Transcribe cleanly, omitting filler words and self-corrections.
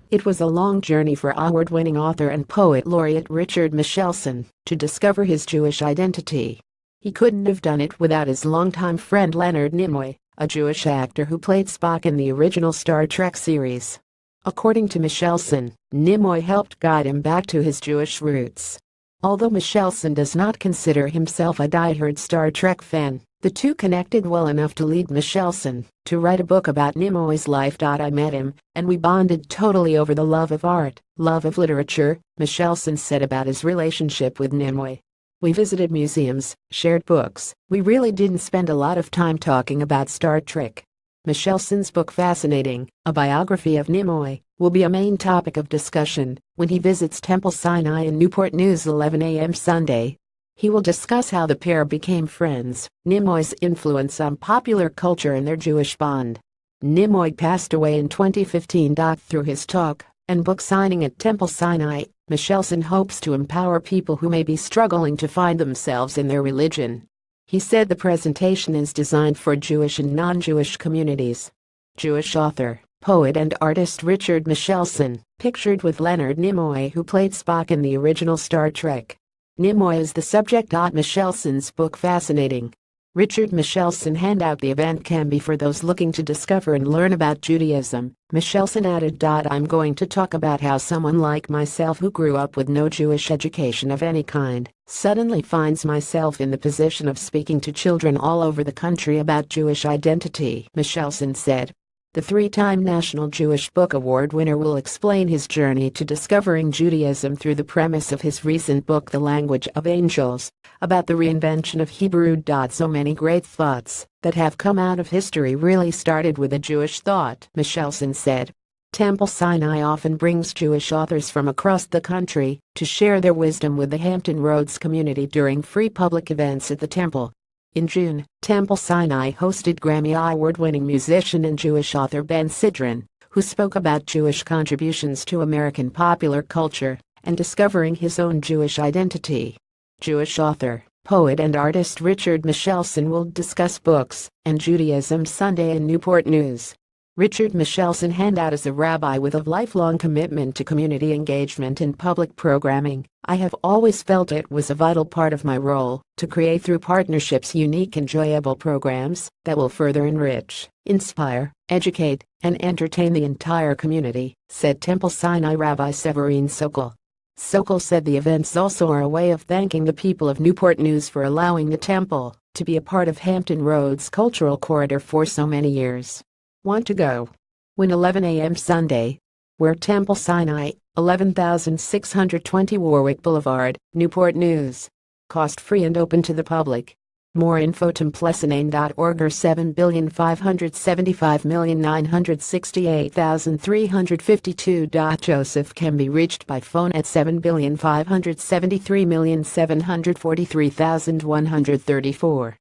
It was a long journey for award-winning author and poet laureate Richard Michelson to discover his Jewish identity. He couldn't have done it without his longtime friend Leonard Nimoy, a Jewish actor who played Spock in the original Star Trek series. According to Michelson, Nimoy helped guide him back to his Jewish roots. Although Michelson does not consider himself a diehard Star Trek fan, the two connected well enough to lead Michelson to write a book about Nimoy's life. I met him, and we bonded totally over the love of art, love of literature, Michelson said about his relationship with Nimoy. We visited museums, shared books, we really didn't spend a lot of time talking about Star Trek. Michelson's book Fascinating, a biography of Nimoy, will be a main topic of discussion when he visits Temple Sinai in Newport News 11 a.m. Sunday. He will discuss how the pair became friends, Nimoy's influence on popular culture and their Jewish bond. Nimoy passed away in 2015. Through his talk and book signing at Temple Sinai, Michelson hopes to empower people who may be struggling to find themselves in their religion. He said the presentation is designed for Jewish and non-Jewish communities. Jewish author, poet and artist Richard Michelson, pictured with Leonard Nimoy, who played Spock in the original Star Trek. Nimoy is the subject. Michelson's book Fascinating. Richard Michelson handout. The event can be for those looking to discover and learn about Judaism, Michelson added. I'm going to talk about how someone like myself who grew up with no Jewish education of any kind suddenly finds myself in the position of speaking to children all over the country about Jewish identity, Michelson said. The three-time National Jewish Book Award winner will explain his journey to discovering Judaism through the premise of his recent book The Language of Angels, about the reinvention of Hebrew. So many great thoughts that have come out of history really started with a Jewish thought, Michelson said. Temple Sinai often brings Jewish authors from across the country to share their wisdom with the Hampton Roads community during free public events at the temple. In June, Temple Sinai hosted Grammy Award-winning musician and Jewish author Ben Sidran, who spoke about Jewish contributions to American popular culture and discovering his own Jewish identity. Jewish author, poet and artist Richard Michelson will discuss books and Judaism Sunday in Newport News. Richard Michelson handout is a rabbi with a lifelong commitment to community engagement in public programming. I have always felt it was a vital part of my role to create through partnerships unique enjoyable programs that will further enrich, inspire, educate, and entertain the entire community, said Temple Sinai Rabbi Severine Sokol. Sokol said the events also are a way of thanking the people of Newport News for allowing the temple to be a part of Hampton Roads' cultural corridor for so many years. Want to go? When 11 a.m. Sunday. Where Temple Sinai, 11,620 Warwick Boulevard, Newport News. Cost free and open to the public. More info templesinain.org or 7,575,968,352. Joseph can be reached by phone at 7,573,743,134.